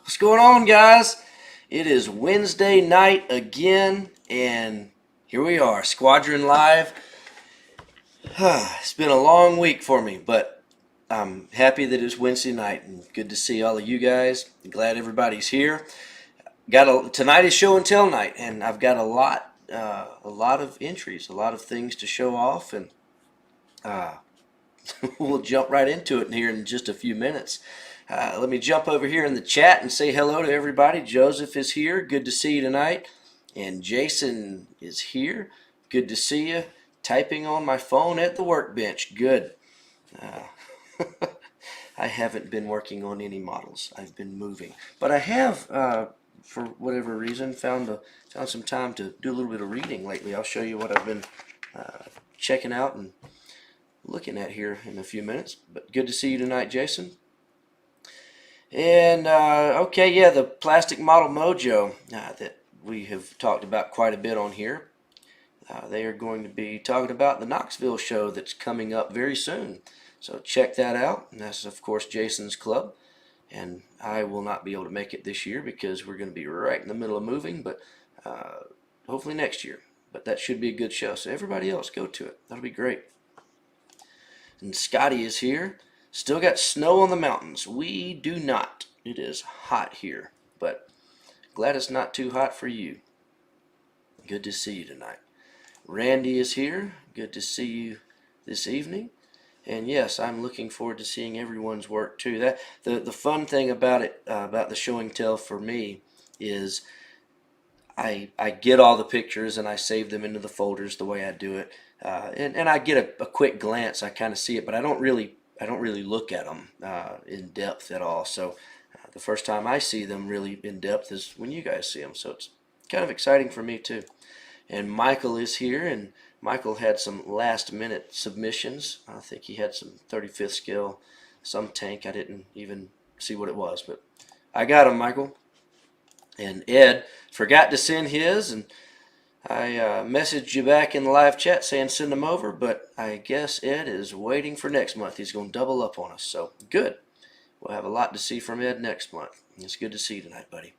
What's going on, guys? It is Wednesday night again, and here we are, Squadron Live. It's been a long week for me, but I'm happy that it's Wednesday night, and good to see all of you guys. Glad everybody's here. Tonight is show and tell night, and I've got a lot of entries, a lot of things to show off, and uh, we'll jump right into it here in just a few minutes. Let me jump over here in the chat and say hello to everybody. Joseph is here. Good to see you tonight. And Jason is here. Good to see you. Typing on my phone at the workbench. Good. I haven't been working on any models. I've been moving. But I have, for whatever reason, found some time to do a little bit of reading lately. I'll show you what I've been checking out and looking at here in a few minutes. But good to see you tonight, Jason. And okay, yeah, the Plastic Model Mojo that we have talked about quite a bit on here. They are going to be talking about the Knoxville show that's coming up very soon. So check that out. And that's, of course, Jason's club. And I will not be able to make it this year because we're going to be right in the middle of moving, but hopefully next year. But that should be a good show. So everybody else, go to it. That'll be great. And Scotty is here. Still got snow on the mountains. We do not. It is hot here, but glad it's not too hot for you. Good to see you tonight. Randy is here. Good to see you this evening. And yes, I'm looking forward to seeing everyone's work too. The fun thing about it, about the show and tell for me, is I get all the pictures and I save them into the folders the way I do it, and I get a quick glance. I kind of see it, but I don't really look at them in depth at all. So the first time I see them really in depth is when you guys see them. So it's kind of exciting for me too. And Michael is here, and Michael had some last minute submissions. I think he had some 35th scale, some tank. I didn't even see what it was, but I got him, Michael. And Ed forgot to send his, and I messaged you back in the live chat saying send them over, but I guess Ed is waiting for next month. He's going to double up on us, so good. We'll have a lot to see from Ed next month. It's good to see you tonight, buddy.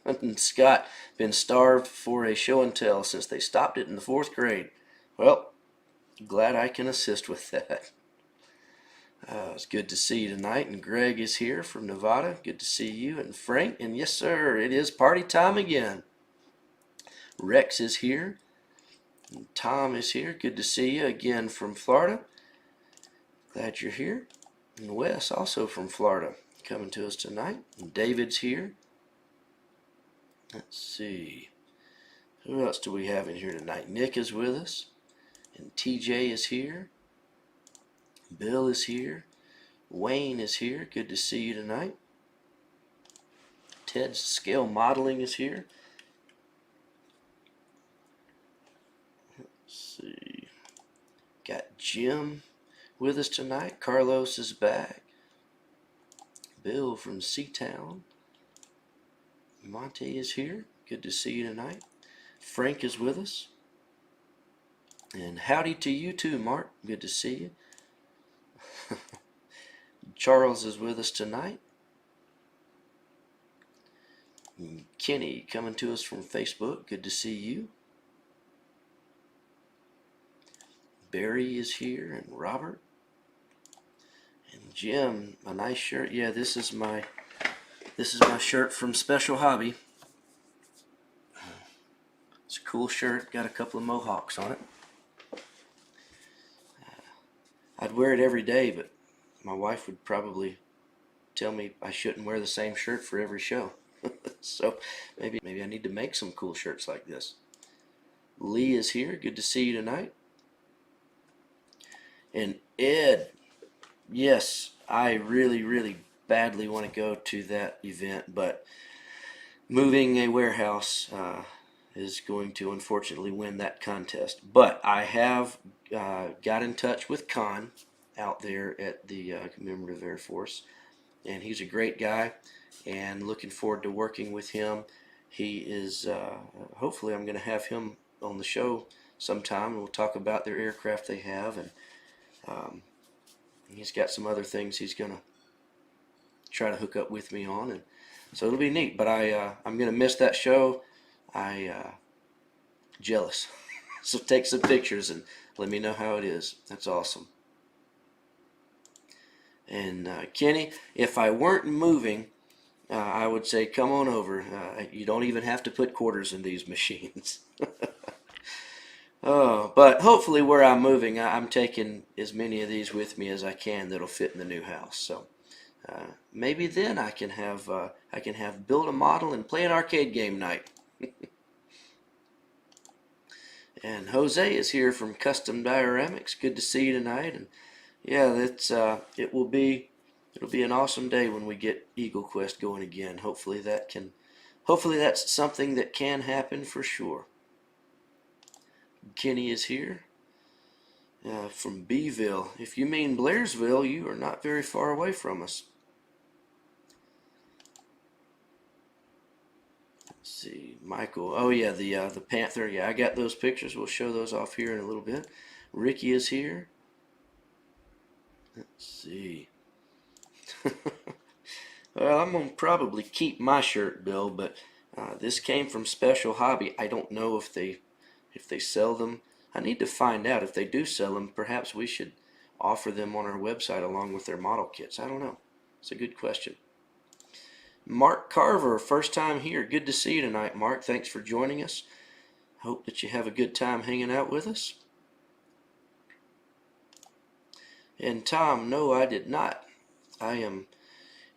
And Scott, been starved for a show and tell since they stopped it in the 4th grade. Well, glad I can assist with that. It's good to see you tonight. And Greg is here from Nevada. Good to see you. And Frank, and yes, sir, it is party time again. Rex is here. And Tom is here. Good to see you again from Florida. Glad you're here. And Wes, also from Florida, coming to us tonight. And David's here. Let's see. Who else do we have in here tonight? Nick is with us. And TJ is here. Bill is here. Wayne is here. Good to see you tonight. Ted's Scale Modeling is here. Let's see. Got Jim with us tonight. Carlos is back. Bill from Seatown. Monte is here. Good to see you tonight. Frank is with us. And howdy to you too, Mark. Good to see you. Charles is with us tonight. And Kenny coming to us from Facebook. Good to see you. Barry is here, and Robert. And Jim, a nice shirt. Yeah, this is my shirt from Special Hobby. It's a cool shirt. Got a couple of mohawks on it. I'd wear it every day, but my wife would probably tell me I shouldn't wear the same shirt for every show. So maybe I need to make some cool shirts like this. Lee is here. Good to see you tonight. And Ed, yes, I really badly want to go to that event, but moving a warehouse is going to unfortunately win that contest. But I have got in touch with Con out there at the Commemorative Air Force, and he's a great guy, and looking forward to working with him. He is, hopefully I'm going to have him on the show sometime, and we'll talk about their aircraft they have, and he's got some other things he's going to try to hook up with me on, and so it'll be neat. But I'm gonna miss that show. Jealous. So take some pictures and let me know how it is. That's awesome. And Kenny, if I weren't moving, I would say come on over. You don't even have to put quarters in these machines. Oh, but hopefully where I'm moving, I'm taking as many of these with me as I can that'll fit in the new house. So maybe then I can have build a model and play an arcade game night. And Jose is here from Custom Dioramics. Good to see you tonight. And yeah, it'll be an awesome day when we get Eagle Quest going again. Hopefully that's something that can happen for sure. Kenny is here from Beeville. If you mean Blairsville, you are not very far away from us. Let's see, Michael. Oh yeah, the Panther. Yeah, I got those pictures. We'll show those off here in a little bit. Ricky is here. Let's see. Well, I'm gonna probably keep my shirt, Bill, but this came from Special Hobby. I don't know if they sell them. I need to find out if they do sell them. Perhaps we should offer them on our website along with their model kits. I don't know. It's a good question. Mark Carver, first time here. Good to see you tonight, Mark. Thanks for joining us. Hope that you have a good time hanging out with us. And Tom, no, I did not. I am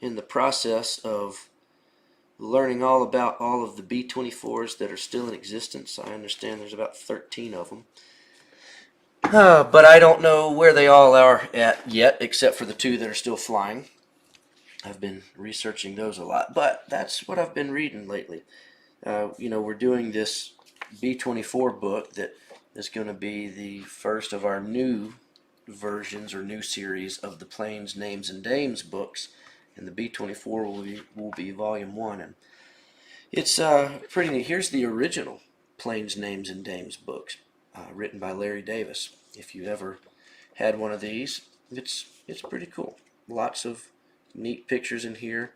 in the process of learning all about all of the B-24s that are still in existence. I understand there's about 13 of them. But I don't know where they all are at yet, except for the 2 that are still flying. I've been researching those a lot, but that's what I've been reading lately. We're doing this B-24 book that is going to be the first of our new versions or new series of the Planes, Names, and Dames books, and the B-24 will be Volume 1, and it's pretty neat. Here's the original Planes, Names, and Dames books, written by Larry Davis. If you ever had one of these, it's pretty cool. Lots of neat pictures in here,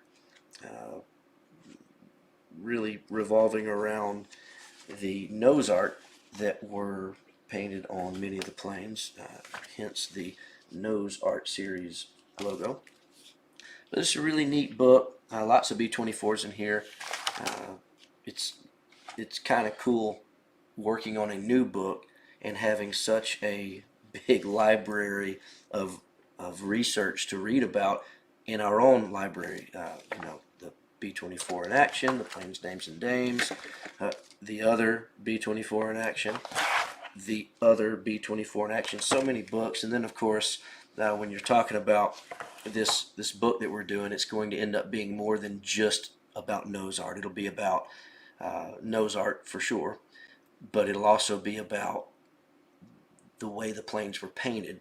really revolving around the nose art that were painted on many of the planes, hence the Nose Art Series logo. But this is a really neat book. Lots of B-24s in here. It's kind of cool working on a new book and having such a big library of research to read about in our own library. The B-24 in action, the Planes, Names, and Dames, the other B-24 in action, the other B-24 in action. So many books, and then of course, when you're talking about this book that we're doing, it's going to end up being more than just about nose art. It'll be about nose art for sure, but it'll also be about the way the planes were painted.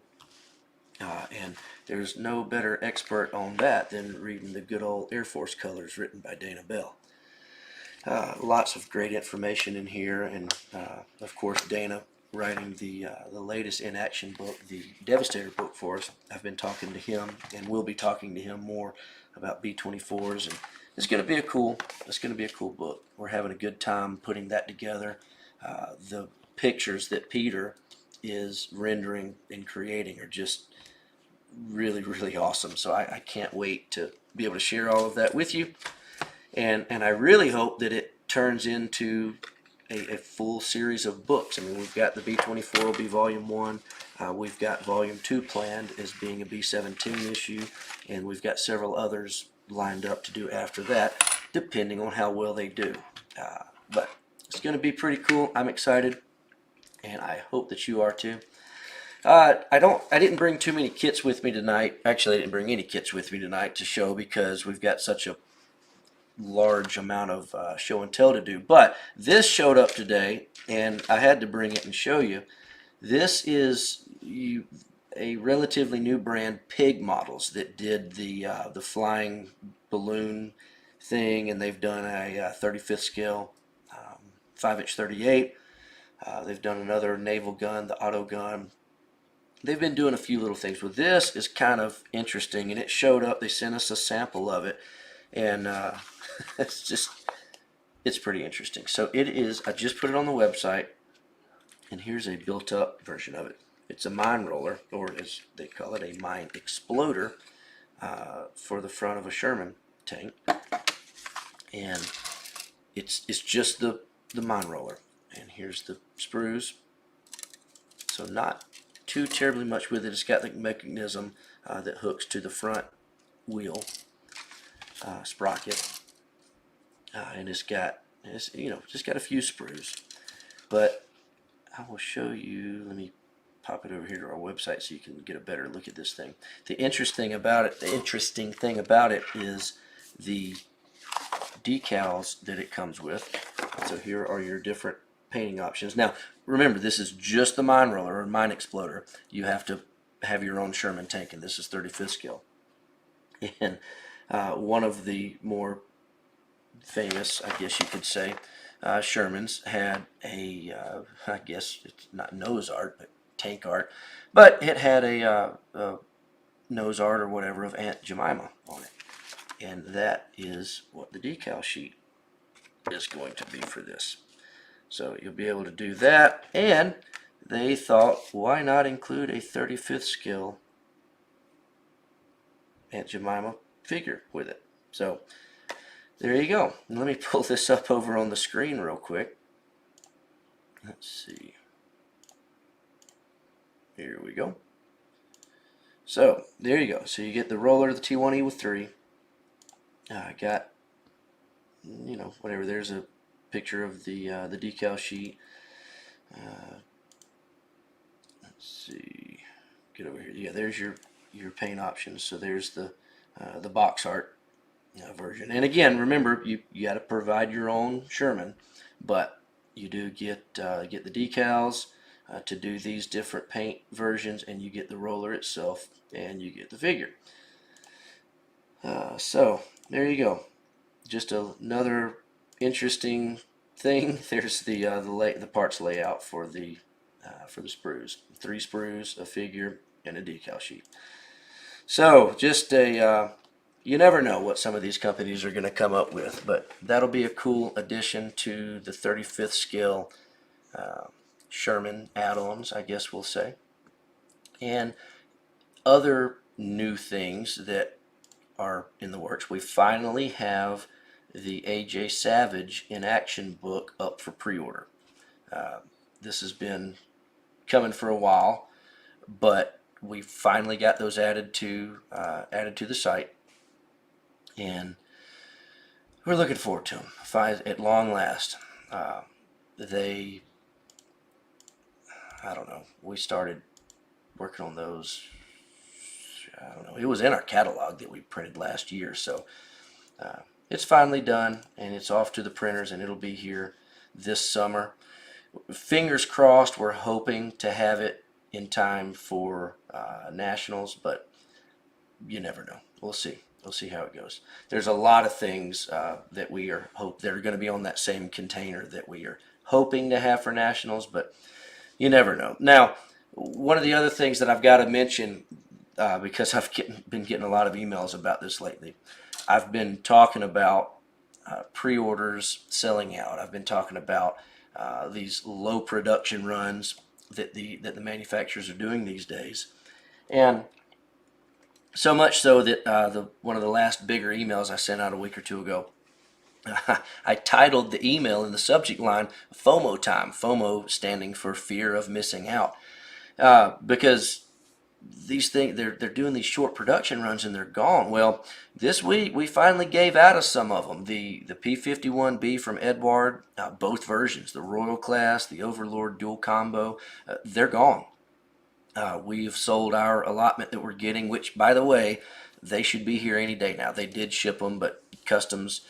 And there's no better expert on that than reading the good old Air Force colors written by Dana Bell. Lots of great information in here, and of course Dana writing the latest in action book, the Devastator book for us. I've been talking to him, and we'll be talking to him more about B-24s, and it's going to be a cool book. We're having a good time putting that together. The pictures that Peter is rendering and creating are just really, really awesome. So I can't wait to be able to share all of that with you, and I really hope that it turns into a full series of books. I mean, we've got the B-24 will be Volume 1. We've got Volume 2 planned as being a B-17 issue, and we've got several others lined up to do after that, depending on how well they do. But it's going to be pretty cool. I'm excited, and I hope that you are too. I didn't bring too many kits with me tonight. Actually, I didn't bring any kits with me tonight to show because we've got such a large amount of show and tell to do. But this showed up today, and I had to bring it and show you. This is a relatively new brand, Pig Models, that did the flying balloon thing, and they've done a 35th scale 5-inch 38. They've done another naval gun, the auto gun. they've been doing a few little things. Well, this is kind of interesting, and it showed up. They sent us a sample of it, and it's pretty interesting. So it is. I just put it on the website, and here's a built-up version of it. It's a mine roller, or as they call it, a mine exploder, for the front of a Sherman tank, and it's just the mine roller. And here's the sprues. So not too terribly much with it. It's got the mechanism that hooks to the front wheel sprocket, and it's just got a few sprues. But I will show you. Let me pop it over here to our website so you can get a better look at this thing. The interesting thing about it is the decals that it comes with. So here are your different painting options. Now remember, this is just the mine roller or mine exploder. You have to have your own Sherman tank, and this is 35th scale. And one of the more famous, I guess you could say, Shermans had a, I guess it's not nose art, but tank art, but it had a nose art or whatever of Aunt Jemima on it. And that is what the decal sheet is going to be for this. So you'll be able to do that, and they thought, why not include a 35th scale Aunt Jemima figure with it? So there you go. And let me pull this up over on the screen real quick. Let's see. Here we go. So there you go. So you get the roller, the T1E with 3. I got, whatever. There's a picture of the decal sheet. Let's see. Get over here. Yeah, there's your paint options. So there's the box art version. And again, remember, you got to provide your own Sherman, but you do get the decals to do these different paint versions, and you get the roller itself, and you get the figure. So there you go. Just another interesting thing. There's the parts layout for the sprues. 3 sprues, a figure, and a decal sheet. So just you never know what some of these companies are going to come up with, but that'll be a cool addition to the 35th scale Sherman add-ons, I guess we'll say. And other new things that are in the works. We finally have the A.J. Savage in Action book up for pre-order. This has been coming for a while, but we finally got those added to the site, and we're looking forward to them. At long last. I don't know. We started working on those. I don't know. It was in our catalog that we printed last year, so it's finally done, and it's off to the printers, and it'll be here this summer. Fingers crossed. We're hoping to have it in time for nationals, but you never know. We'll see. We'll see how it goes. There's a lot of things that are going to be on that same container that we are hoping to have for nationals, but you never know. Now, one of the other things that I've got to mention, because I've been getting a lot of emails about this lately, I've been talking about pre-orders selling out. I've been talking about these low production runs that the manufacturers are doing these days, and so much so that one of the last bigger emails I sent out a week or two ago, I titled the email in the subject line FOMO time. FOMO standing for fear of missing out, because these things, they're doing these short production runs and they're gone. Well, this week we finally gave out of some of them. The P-51B from Edward, both versions, the Royal class, the Overlord dual combo, they're gone. We've sold our allotment that we're getting, which, by the way, they should be here any day now. They did ship them, but Customs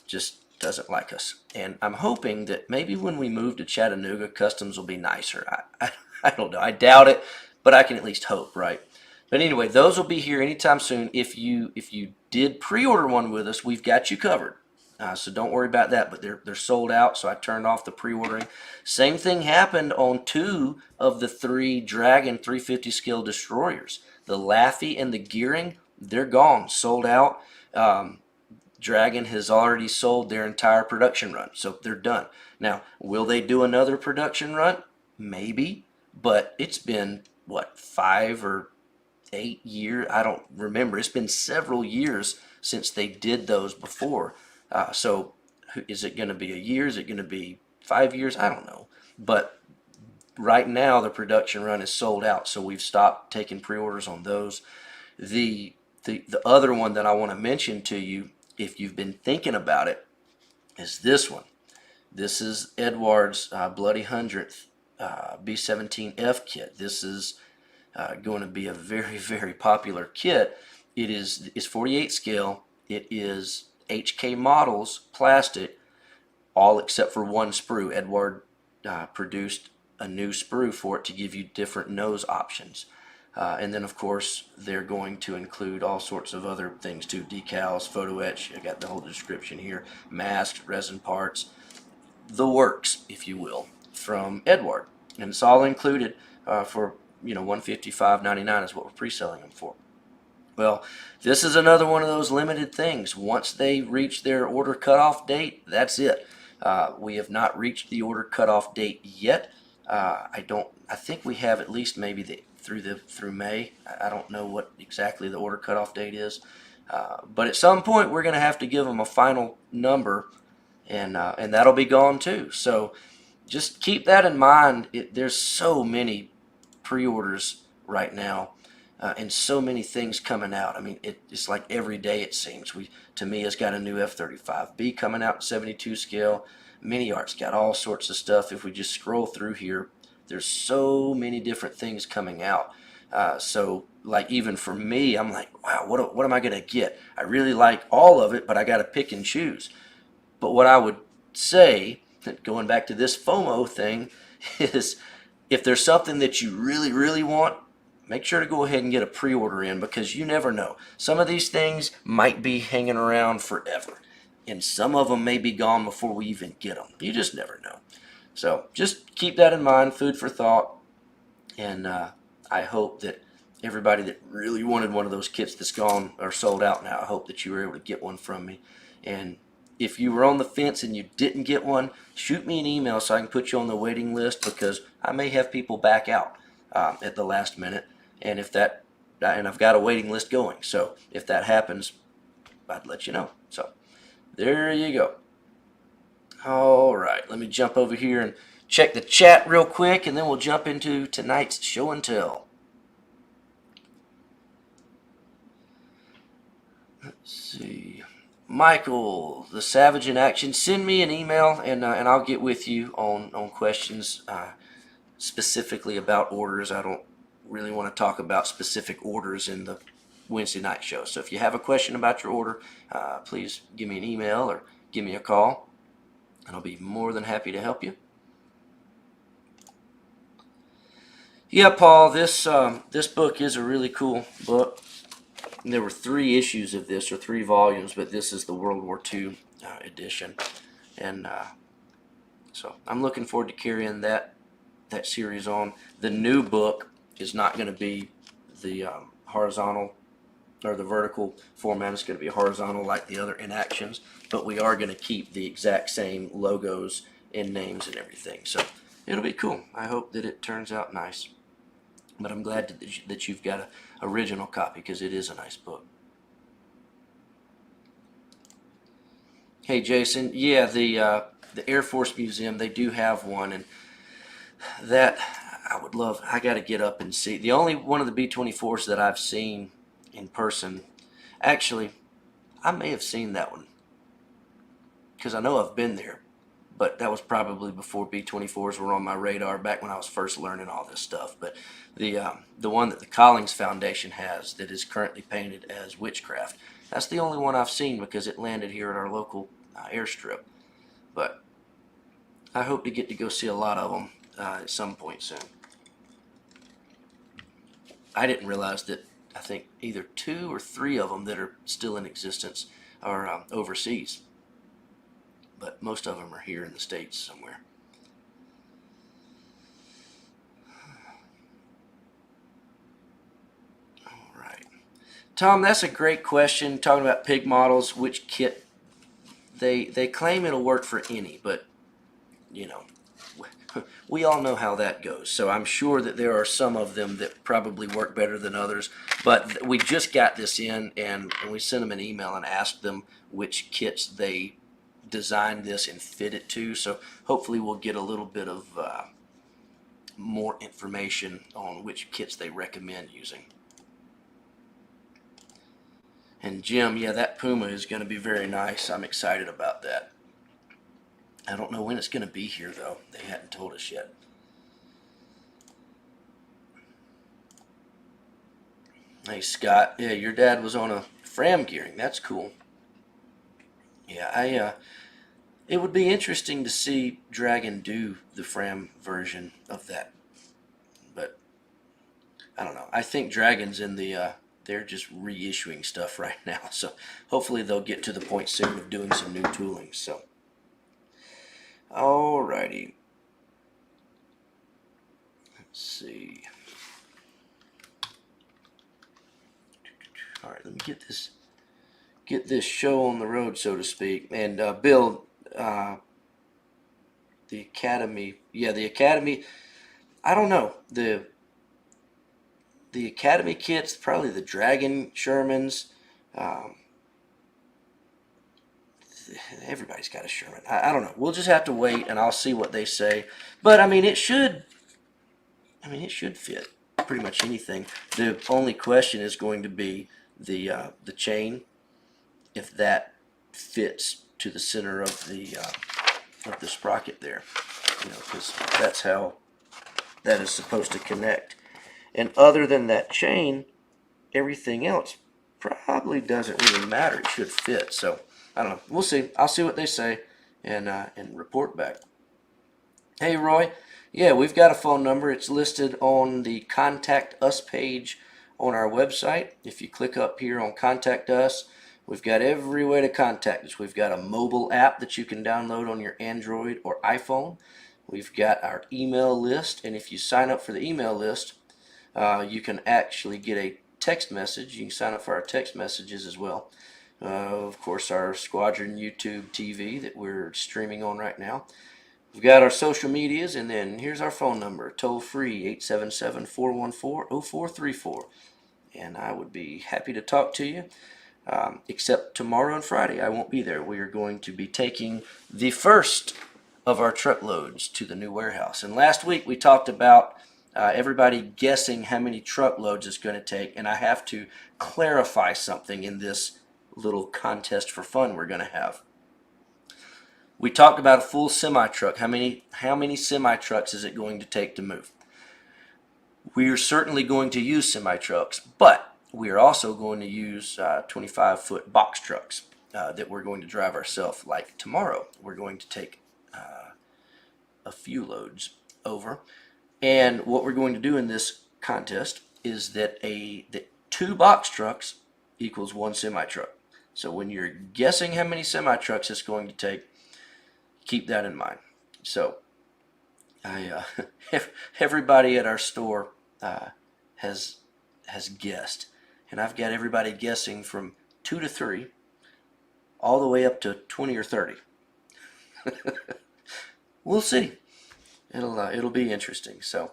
just doesn't like us. And I'm hoping that maybe when we move to Chattanooga, Customs will be nicer. I don't know. I doubt it, but I can at least hope, right? But anyway, those will be here anytime soon. If you did pre-order one with us, we've got you covered. So don't worry about that, but they're sold out, so I turned off the pre-ordering. Same thing happened on 2 of the 3 Dragon 350 scale destroyers. The Laffy and the Gearing, they're gone, sold out. Dragon has already sold their entire production run, so they're done. Now, will they do another production run? Maybe, but it's been, what, 5 or 8 years? I don't remember. It's been several years since they did those before. So is it going to be a year? Is it going to be 5 years? I don't know. But right now the production run is sold out, so we've stopped taking pre-orders on those. The other one that I want to mention to you, if you've been thinking about it, is this one. This is Edward's Bloody 100th B-17F kit. This is going to be a very, very popular kit. It's 48 scale. It is HK models, plastic, all except for one sprue. Edward produced a new sprue for it to give you different nose options. And then, of course, they're going to include all sorts of other things too. Decals, photo etch, I got the whole description here. Masks, resin parts, the works, if you will, from Edward. And it's all included for, $155.99 is what we're pre-selling them for. Well, this is another one of those limited things. Once they reach their order cutoff date, that's it. We have not reached the order cutoff date yet. I think we have at least maybe through May. I don't know what exactly the order cutoff date is, but at some point we're going to have to give them a final number, and that'll be gone too. So just keep that in mind. There's so many pre-orders right now, and so many things coming out. I mean, it's like every day it seems. Tamiya's got a new F-35B coming out in 72 scale. Mini Art's got all sorts of stuff. If we just scroll through here, there's so many different things coming out. So like even for me, I'm like, wow, what am I gonna get? I really like all of it, but I got to pick and choose. But what I would say, going back to this FOMO thing, is if there's something that you really, really want, make sure to go ahead and get a pre-order in, because you never know. Some of these things might be hanging around forever, and some of them may be gone before we even get them. You just never know. So just keep that in mind, food for thought, and I hope that everybody that really wanted one of those kits that's gone or sold out now, I hope that you were able to get one from me. And if you were on the fence and you didn't get one, shoot me an email so I can put you on the waiting list, because I may have people back out at the last minute, and I've got a waiting list going. So if that happens, I'd let you know. So there you go. All right, let me jump over here and check the chat real quick, and then we'll jump into tonight's show and tell. Let's see. Michael, the Savage in Action, send me an email, and I'll get with you on questions specifically about orders. I don't really want to talk about specific orders in the Wednesday night show. So if you have a question about your order, please give me an email or give me a call, and I'll be more than happy to help you. Yeah, Paul, this book is a really cool book. There were 3 issues of this, or 3 volumes, but this is the World War II edition, and so I'm looking forward to carrying that series on. The new book is not going to be the horizontal or the vertical format. It's going to be horizontal like the other inactions, but we are going to keep the exact same logos and names and everything. So it'll be cool. I hope that it turns out nice. But I'm glad that you've got an original copy, because it is a nice book. Hey, Jason. Yeah, the Air Force Museum, they do have one, and that I would love. I got to get up and see. The only one of the B-24s that I've seen in person, actually, I may have seen that one, because I know I've been there, but that was probably before B-24s were on my radar, back when I was first learning all this stuff. But the one that the Collings Foundation has that is currently painted as Witchcraft, that's the only one I've seen, because it landed here at our local airstrip. But I hope to get to go see a lot of them at some point soon. I didn't realize that I think either 2 or 3 of them that are still in existence are overseas. but most of them are here in the States somewhere. All right. Tom, that's a great question. Talking about pig models, which kit they claim it'll work for any, but you know, we all know how that goes. So I'm sure that there are some of them that probably work better than others. But we just got this in, and we sent them an email and asked them which kits they designed this and fit it to. So hopefully we'll get a little bit of more information on which kits they recommend using. And Jim, yeah, that Puma is going to be very nice. I'm excited about that. I don't know when it's going to be here, though. They hadn't told us yet. Hey, Scott. Yeah, your dad was on a Fram gearing. That's cool. Yeah, it would be interesting to see Dragon do the Fram version of that. But I don't know. I think Dragon's in the they're just reissuing stuff right now. So hopefully they'll get to the point soon of doing some new tooling. So alrighty. Let's see. All right, let me get this show on the road, so to speak. And Bill, the Academy, yeah, the Academy. I don't know the Academy kits, probably the Dragon Shermans. Um, Everybody's got a Sherman. I don't know. We'll just have to wait, and I'll see what they say. But I mean, it should. I mean, it should fit pretty much anything. The only question is going to be the chain, if that fits to the center of the sprocket there. You know, because that's how that is supposed to connect. And other than that chain, everything else probably doesn't really matter. It should fit. So I don't know. We'll see. I'll see what they say and report back. Hey, Roy. Yeah, we've got a phone number. It's listed on the Contact Us page on our website. If you click up here on Contact Us, we've got every way to contact us. We've got a mobile app that you can download on your Android or iPhone. We've got our email list, and if you sign up for the email list, you can actually get a text message. You can sign up for our text messages as well. Of course, our Squadron YouTube TV that we're streaming on right now. We've got our social medias, and then here's our phone number, toll free, 877-414-0434. And I would be happy to talk to you, except tomorrow and Friday. I won't be there. We are going to be taking the first of our truckloads to the new warehouse. And last week we talked about everybody guessing how many truckloads it's going to take, and I have to clarify something in this little contest for fun we're going to have. We talked about a full semi-truck. How many semi-trucks is it going to take to move? We are certainly going to use semi-trucks, but we are also going to use 25-foot box trucks that we're going to drive ourselves. Like tomorrow, we're going to take a few loads over. And what we're going to do in this contest is that that 2 box trucks equals 1 semi-truck. So when you're guessing how many semi-trucks it's going to take, keep that in mind. So everybody at our store has guessed, and I've got everybody guessing from 2 to 3, all the way up to 20 or 30. We'll see. It'll be interesting. So,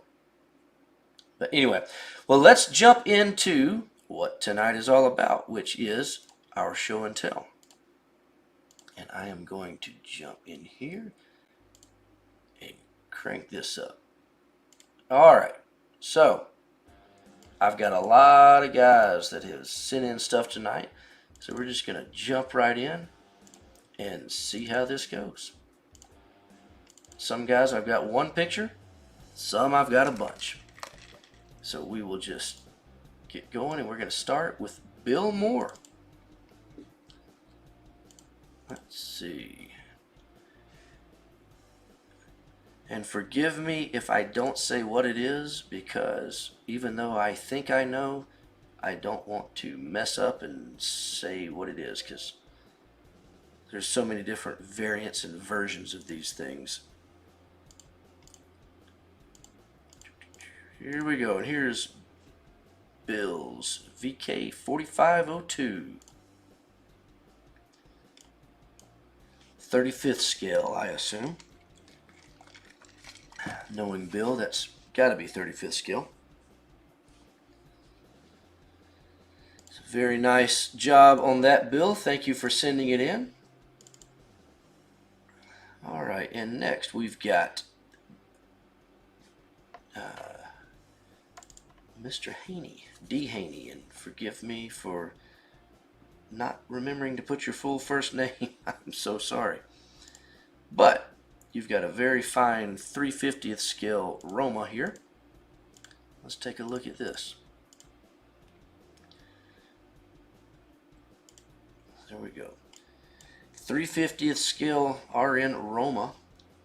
but anyway, well, let's jump into what tonight is all about, which is our show and tell. And I am going to jump in here and crank this up. All right, so I've got a lot of guys that have sent in stuff tonight, so we're just going to jump right in and see how this goes. Some guys I've got 1 picture, some I've got a bunch. So we will just get going, and we're going to start with Bill Moore. Let's see. And forgive me if I don't say what it is, because even though I think I know, I don't want to mess up and say what it is, because there's so many different variants and versions of these things. Here we go, and here's Bill's VK4502. 35th scale, I assume. Knowing Bill, that's got to be 35th scale. It's a very nice job on that, Bill. Thank you for sending it in. All right, and next we've got Mr. Haney, D. Haney, and forgive me for not remembering to put your full first name. I'm so sorry. But you've got a very fine 3/50th scale Roma here. Let's take a look at this. There we go. 3/50th scale RN Roma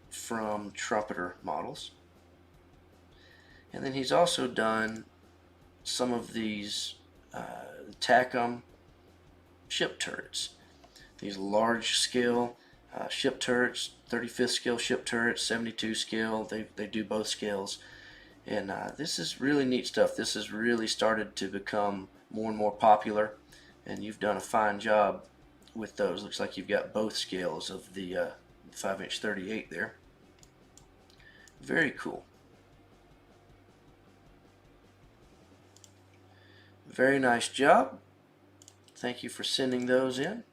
from Trumpeter Models. And then he's also done some of these TACOM ship turrets. These large scale ship turrets, 35th scale ship turrets, 72 scale, they do both scales. And this is really neat stuff. This has really started to become more and more popular, and you've done a fine job with those. Looks like you've got both scales of the 5-inch 38 there. Very cool. Very nice job. Thank you for sending those in.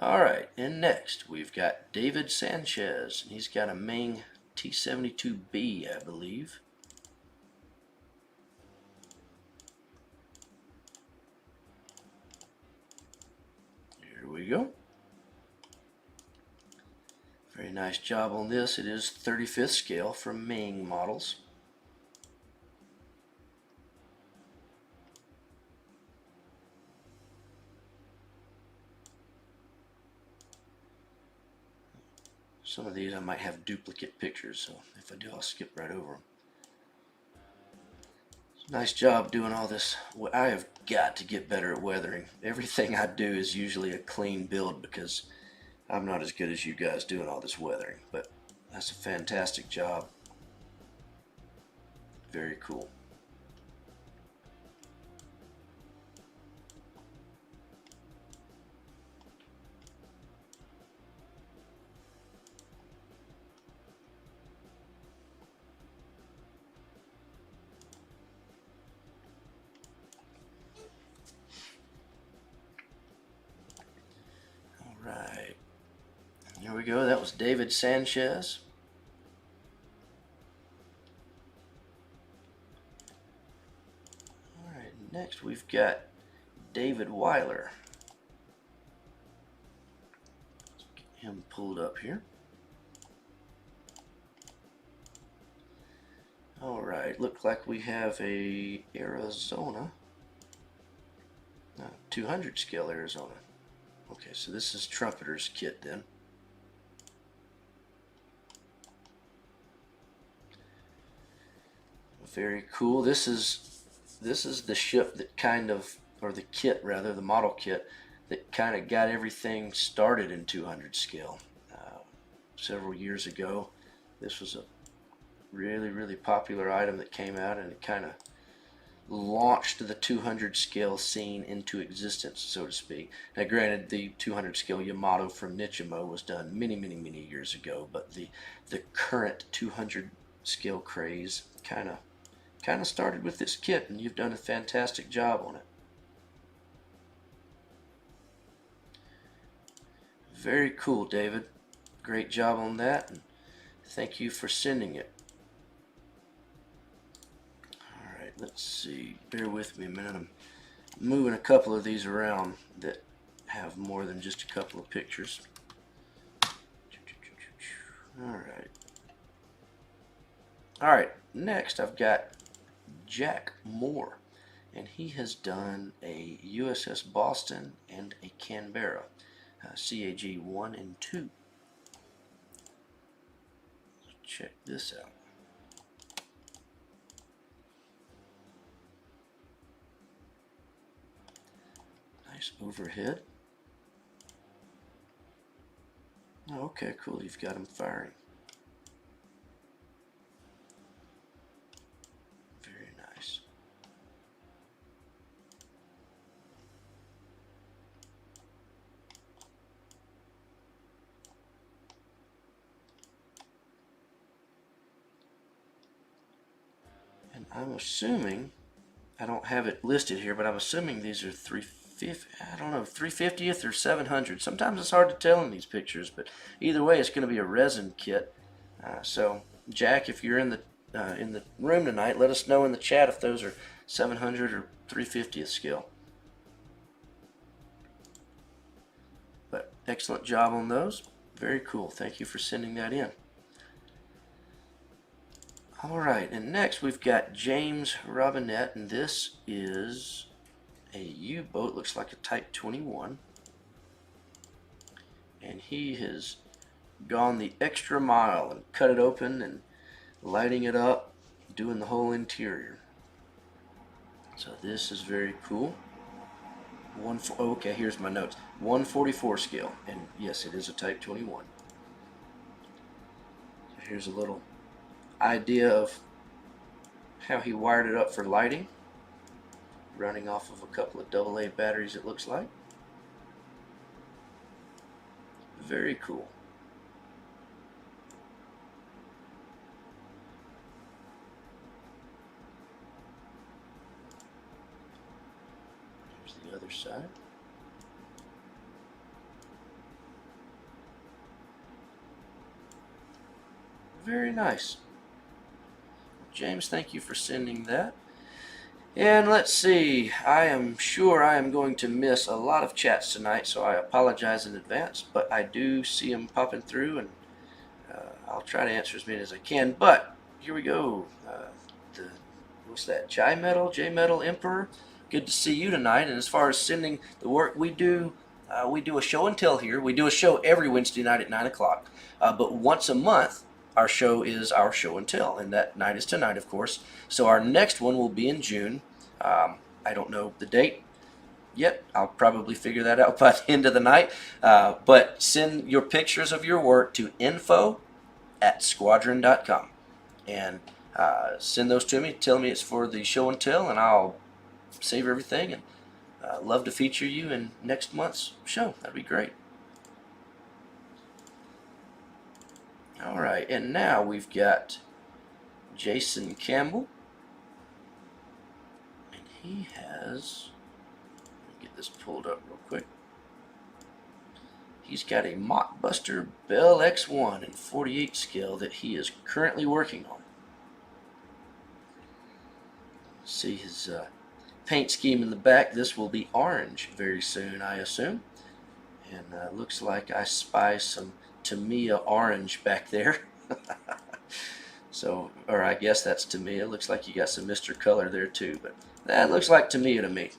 Alright, and next we've got David Sanchez. He's got a Ming T-72B, I believe. Here we go. Very nice job on this. It is 35th scale from Ming Models. Some of these I might have duplicate pictures, so if I do, I'll skip right over them. Nice job doing all this. I have got to get better at weathering. Everything I do is usually a clean build because I'm not as good as you guys doing all this weathering, but that's a fantastic job. Very cool. Right. Here we go. That was David Sanchez. Alright, next we've got David Weiler. Let's get him pulled up here. Alright, look like we have a Arizona. 200 scale Arizona. Okay, so this is Trumpeter's kit then. Very cool. This is the ship that kind of, or the kit rather, the model kit that kind of got everything started in 200 scale. Several years ago, this was a really popular item that came out, and it kind of launched the 200 scale scene into existence, so to speak. Now granted, the 200 scale Yamato from Nichimo was done many years ago, but the current 200 scale craze kind of started with this kit, and you've done a fantastic job on it. Very cool, David. Great job on that, and thank you for sending it. Let's see, bear with me a minute. I'm moving a couple of these around that have more than just a couple of pictures. Alright, next I've got Jack Moore, and he has done a USS Boston and a Canberra, CAG 1 and 2. Check this out. Nice overhead. Oh, okay, cool. You've got him firing. Very nice. And I'm assuming, I don't have it listed here, but I'm assuming these are 350. I don't know, 350th or 700. Sometimes it's hard to tell in these pictures, but either way, it's going to be a resin kit. So, Jack, if you're in the room tonight, let us know in the chat if those are 700 or 350th scale. But excellent job on those. Very cool. Thank you for sending that in. All right, and next we've got James Robinette, and this is a U-boat. Looks like a Type 21. And he has gone the extra mile and cut it open and lighting it up, doing the whole interior. So this is very cool. Okay, here's my notes. 144 scale, and yes, it is a Type 21. So here's a little idea of how he wired it up for lighting, running off of a couple of AA batteries, it looks like. Very cool. Here's the other side. Very nice. James, thank you for sending that. And let's see, I am sure I am going to miss a lot of chats tonight, so I apologize in advance, but I do see them popping through, and I'll try to answer as many as I can. But here we go. What's that? J-Metal Emperor. Good to see you tonight. And as far as sending the work, we do a show and tell here. We do a show every Wednesday night at 9 o'clock. But once a month, our show is our show and tell, and that night is tonight, of course. So our next one will be in June. I don't know the date yet. I'll probably figure that out by the end of the night. But send your pictures of your work to info@squadron.com and send those to me. Tell me it's for the show and tell, and I'll save everything and love to feature you in next month's show. That'd be great. All right, and now we've got Jason Campbell, and he has, let me get this pulled up real quick. He's got a Mockbuster Bell X1 in 48 scale that he is currently working on. See his paint scheme in the back. This will be orange very soon, I assume. And looks like I spy some Tamiya orange back there. So, or I guess that's Tamiya. Looks like you got some Mr. Color there too, but that looks like Tamiya to me.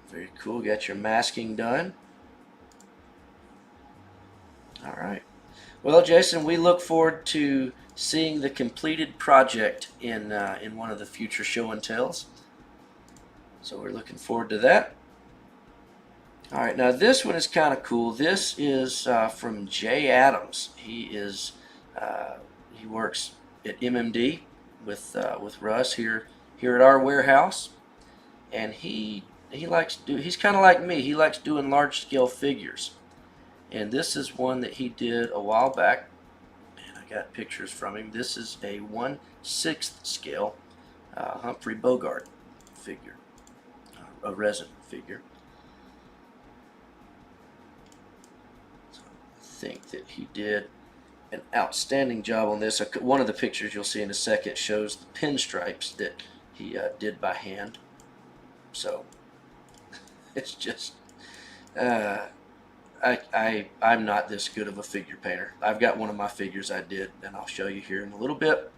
Very cool. Got your masking done. All right. Well, Jason, we look forward to seeing the completed project in one of the future show and tells. So we're looking forward to that. All right, now this one is kind of cool. This is from Jay Adams. He works at MMD with Russ here at our warehouse, and he's kind of like me. He likes doing large scale figures, and this is one that he did a while back. And I got pictures from him. This is a 1/6 scale Humphrey Bogart figure, a resin figure. Think that he did an outstanding job on this. One of the pictures you'll see in a second shows the pinstripes that he did by hand. So it's just I'm not this good of a figure painter. I've got one of my figures I did, and I'll show you here in a little bit.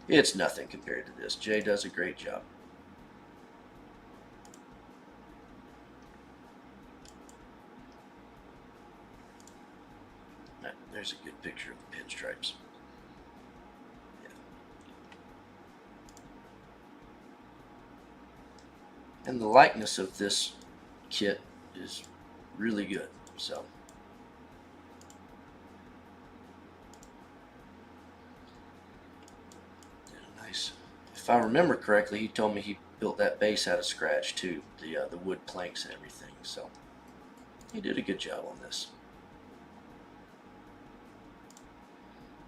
It's nothing compared to this. Jay does a great job. There's a good picture of the pinstripes. Yeah. And the likeness of this kit is really good. So nice. If I remember correctly, he told me he built that base out of scratch too, the wood planks and everything. So he did a good job on this.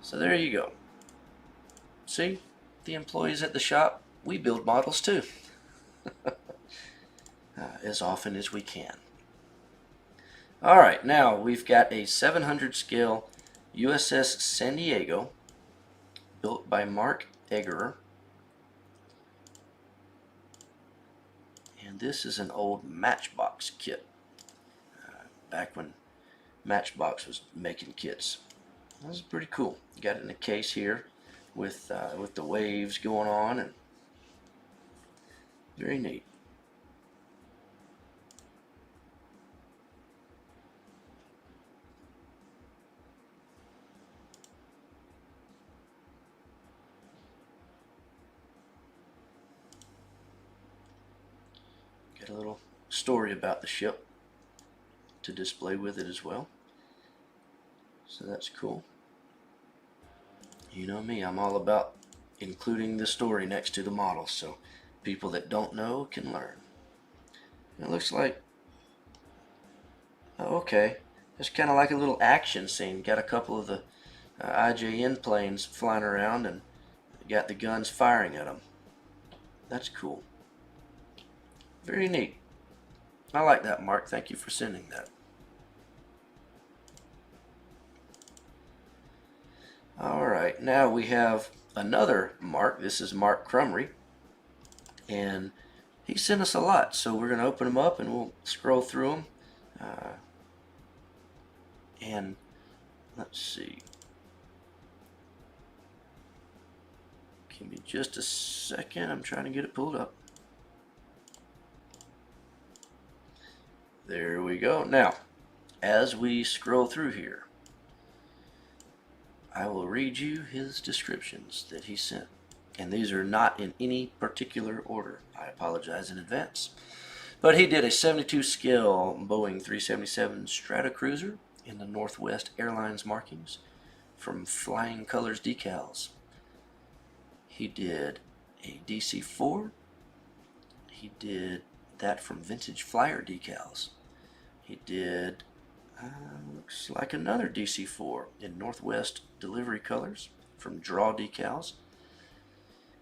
So there you go. See, the employees at the shop, we build models too, as often as we can. All right, now we've got a 700 scale USS San Diego built by Mark Eggerer. And this is an old Matchbox kit, back when Matchbox was making kits. This is pretty cool. You got it in a case here with the waves going on, and very neat. Got a little story about the ship to display with it as well. So that's cool. You know me, I'm all about including the story next to the model so people that don't know can learn. It looks like, oh, okay, it's kind of like a little action scene. Got a couple of the IJN planes flying around and got the guns firing at them. That's cool. Very neat. I like that, Mark. Thank you for sending that. Alright, now we have another Mark. This is Mark Crumry. And he sent us a lot, so we're going to open them up and we'll scroll through them. And let's see. Give me just a second. I'm trying to get it pulled up. There we go. Now, as we scroll through here, I will read you his descriptions that he sent. And these are not in any particular order. I apologize in advance. But he did a 72 scale Boeing 377 Stratocruiser in the Northwest Airlines markings from Flying Colors decals. He did a DC-4. He did that from Vintage Flyer decals. He did, looks like another DC-4 in Northwest delivery colors from Draw decals.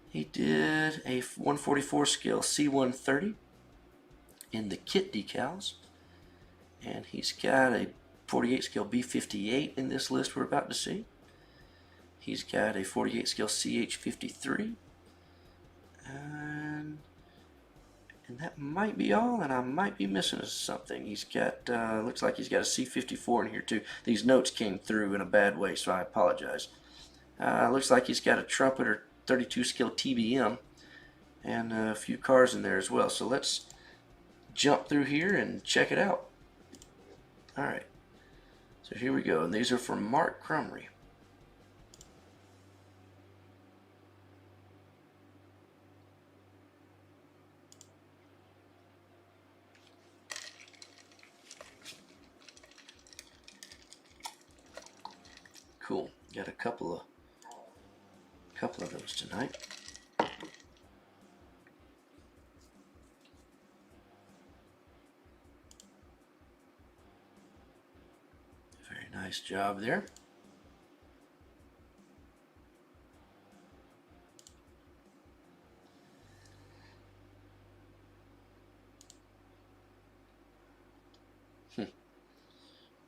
He did a 144 scale C-130 in the kit decals. And he's got a 48 scale B-58 in this list we're about to see. He's got a 48 scale CH-53. And that might be all, and I might be missing something. He's got, looks like he's got a C-54 in here too. These notes came through in a bad way, so I apologize. Looks like he's got a Trumpeter 32 scale TBM and a few cars in there as well. So let's jump through here and check it out. Alright, so here we go. And these are from Mark Crumry. Cool. Got a couple of those tonight. Very nice job there.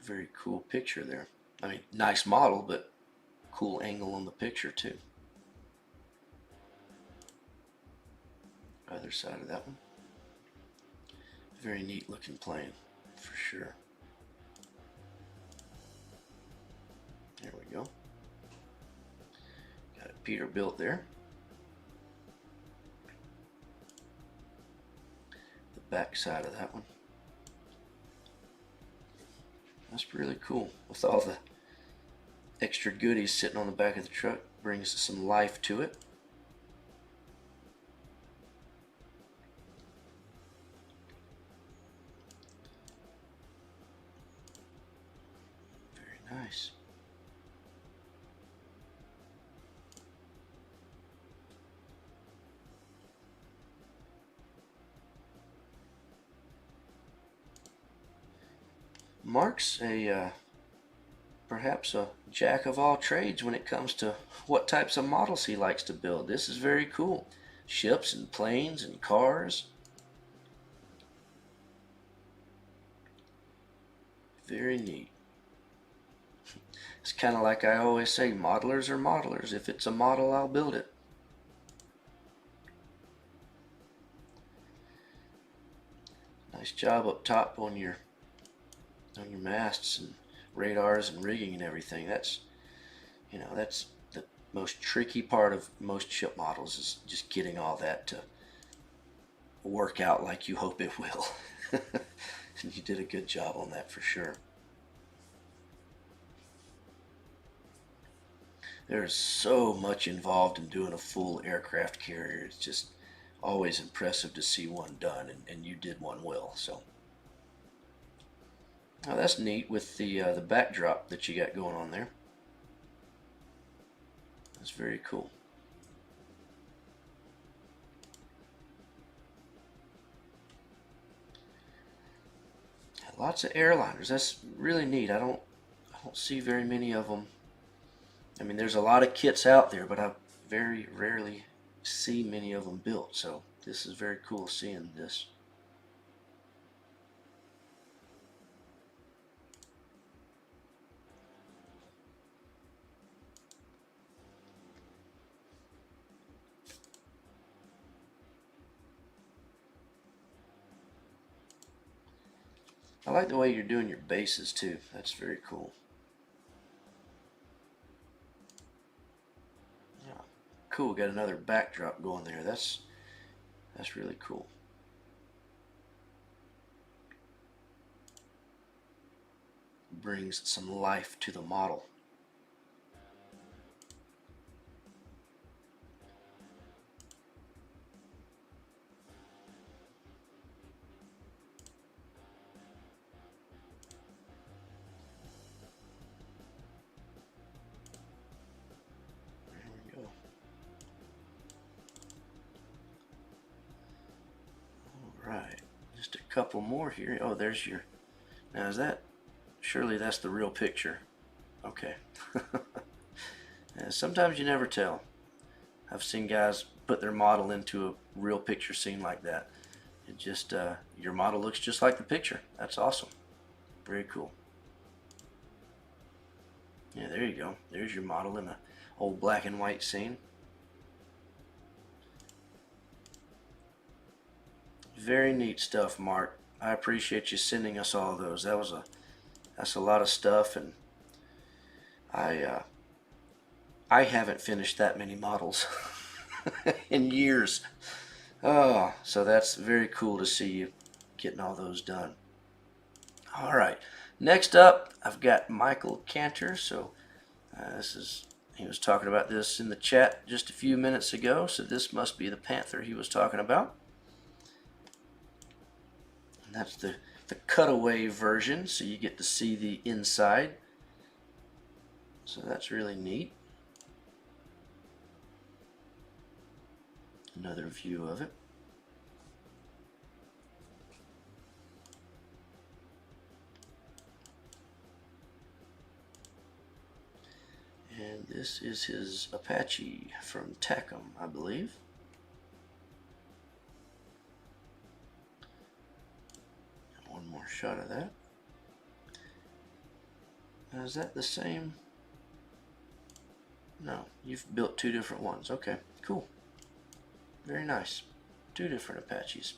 Very cool picture there. I mean, nice model, but cool angle on the picture too. Other side of that one. Very neat looking plane, for sure. There we go. Got it Peterbilt there. The back side of that one. That's really cool. With all the extra goodies sitting on the back of the truck, brings some life to it. Mark's perhaps a jack of all trades when it comes to what types of models he likes to build. This is very cool. Ships and planes and cars. Very neat. It's kind of like I always say, modelers are modelers. If it's a model, I'll build it. Nice job up top on your masts and radars and rigging and everything. That's the most tricky part of most ship models, is just getting all that to work out like you hope it will. And you did a good job on that for sure. There's so much involved in doing a full aircraft carrier. It's just always impressive to see one done, and you did one well. So now that's neat with the backdrop that you got going on there. That's very cool. Lots of airliners. That's really neat. I don't see very many of them. I mean, there's a lot of kits out there, but I very rarely see many of them built. So this is very cool seeing this. I like the way you're doing your bases too. That's very cool. Yeah, cool. Got another backdrop going there. That's really cool. Brings some life to the model. Right, just a couple more here. Oh, there's your, now is that, surely that's the real picture. Okay. Sometimes you never tell. I've seen guys put their model into a real picture scene like that. It just, your model looks just like the picture. That's awesome. Very cool. Yeah, there you go. There's your model in the old black and white scene. Very neat stuff, Mark. I appreciate you sending us all those. That's a lot of stuff, and I haven't finished that many models in years. Oh, so that's very cool to see you getting all those done. All right, next up, I've got Michael Cantor. So he was talking about this in the chat just a few minutes ago. So this must be the Panther he was talking about. And that's the cutaway version, so you get to see the inside. So that's really neat. Another view of it. And this is his Apache from Tacom, I believe. One more shot of that. Now, is that the same? No, you've built two different ones. Okay, cool. Very nice. Two different Apaches.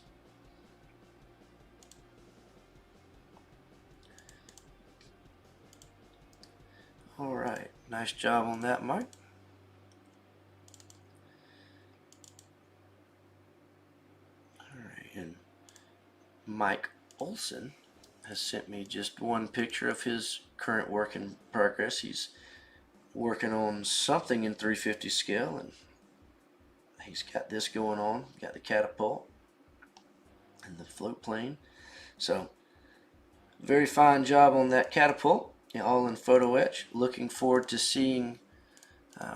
All right, nice job on that, Mike. All right, and Mike Olson has sent me just one picture of his current work in progress. He's working on something in 350 scale, and he's got this going on. Got the catapult and the float plane. So very fine job on that catapult, all in photo etch. Looking forward to seeing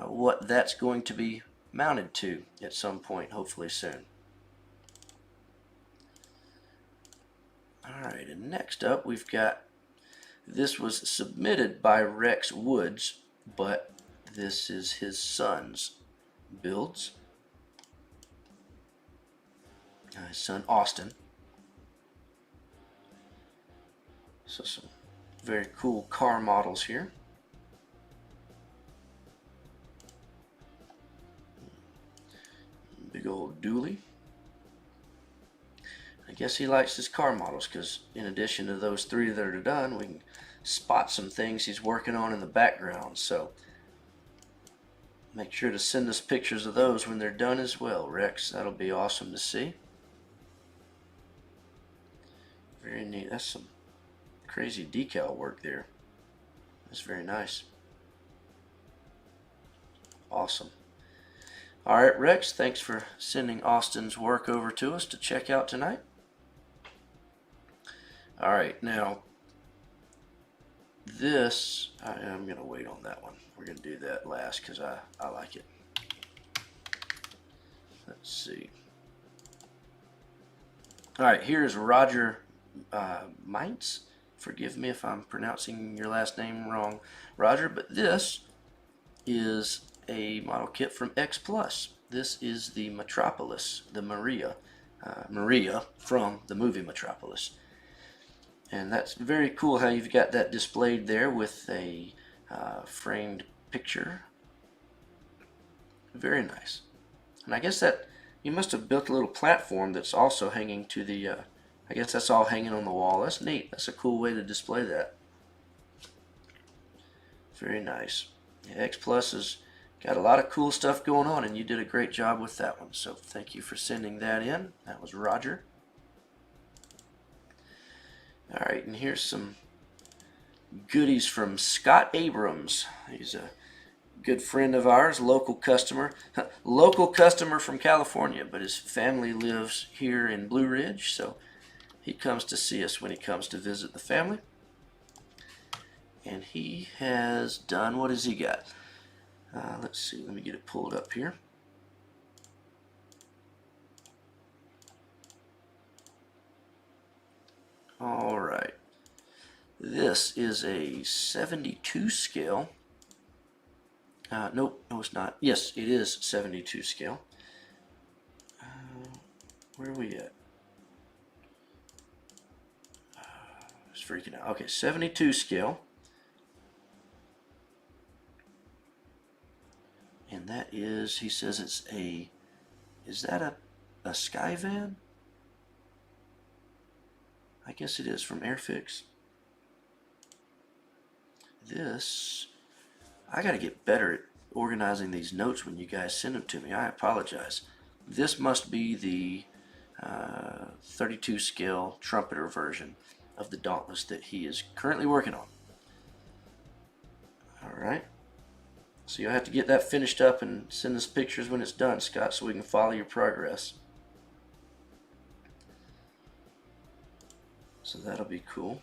what that's going to be mounted to at some point, hopefully soon. Alright, and next up we've got This was submitted by Rex Woods, but this is his son's builds. His son Austin. So some very cool car models here. Big old dually. I guess he likes his car models because in addition to those three that are done, we can spot some things he's working on in the background. So make sure to send us pictures of those when they're done as well, Rex. That'll be awesome to see. Very neat. That's some crazy decal work there. That's very nice. Awesome. All right, Rex, thanks for sending Austin's work over to us to check out tonight. All right, now this, I'm going to wait on that one. We're going to do that last because I like it. Let's see. All right, here's Roger Mintz. Forgive me if I'm pronouncing your last name wrong, Roger, but this is a model kit from X Plus. This is the Metropolis, the Maria from the movie Metropolis. And that's very cool how you've got that displayed there with a framed picture. Very nice. And I guess that you must have built a little platform that's also hanging to the, I guess that's all hanging on the wall. That's neat. That's a cool way to display that. Very nice. Yeah, X Plus has got a lot of cool stuff going on, and you did a great job with that one. So thank you for sending that in. That was Roger. All right, and here's some goodies from Scott Abrams. He's a good friend of ours, local customer from California, but his family lives here in Blue Ridge, so he comes to see us when he comes to visit the family. And he has done, what has he got? Let's see, let me get it pulled up here. All right, this is a 72 scale. Nope, no it's not. Yes, it is 72 scale. Where are we at? It's freaking out. Okay, 72 scale. And that is, he says it's a, is that a Skyvan? I guess it is, from Airfix. This, I got to get better at organizing these notes when you guys send them to me. I apologize. This must be the 32 scale trumpeter version of the Dauntless that he is currently working on. All right. So you'll have to get that finished up and send us pictures when it's done, Scott, so we can follow your progress. So that'll be cool.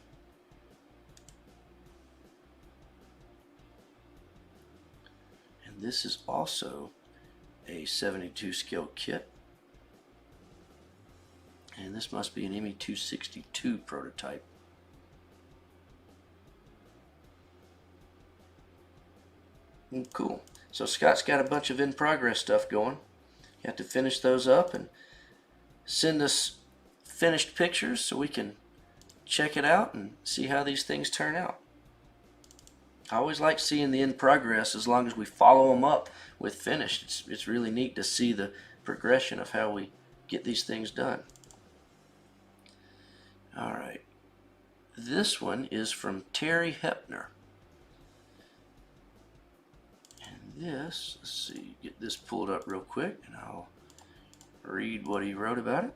And this is also a 72 scale kit. And this must be an ME262 prototype. Cool. So Scott's got a bunch of in-progress stuff going. You have to finish those up and send us finished pictures so we can check it out and see how these things turn out. I always like seeing the in-progress as long as we follow them up with finished. It's really neat to see the progression of how we get these things done. All right. This one is from Terry Hepner. This, let's see, get this pulled up real quick and I'll read what he wrote about it.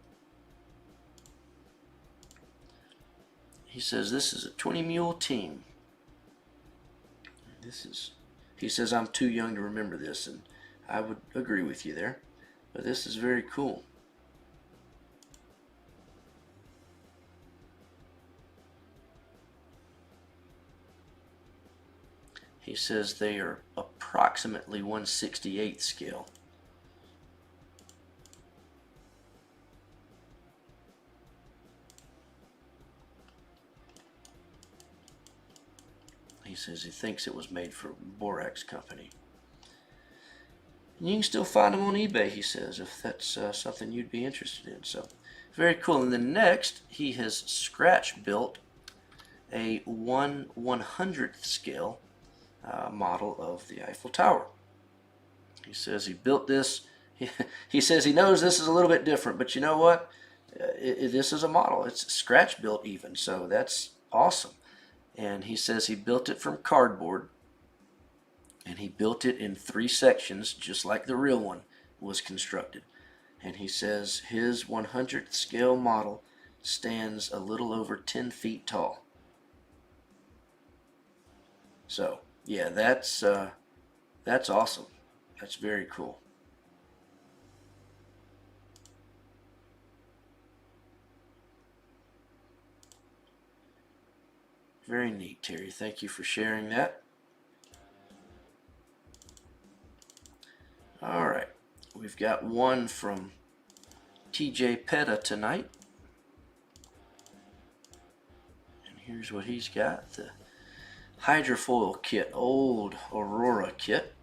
He says this is a 20 mule team. He says I'm too young to remember this, and I would agree with you there, but this is very cool. He says they are approximately 1/68 scale. He says he thinks it was made for Borax Company. And you can still find them on eBay, he says, if that's something you'd be interested in. So, very cool. And then next, he has scratch built a 1/100th scale model of the Eiffel Tower. He says he built this. He says he knows this is a little bit different, but you know what? This is a model. It's scratch built even, so that's awesome. And he says he built it from cardboard, and he built it in 3 sections, just like the real one was constructed. And he says his 100th scale model stands a little over 10 feet tall. So yeah, that's awesome. That's very cool. Very neat, Terry. Thank you for sharing that. All right, we've got one from TJ Petta tonight. And here's what he's got. The hydrofoil kit, old Aurora kit.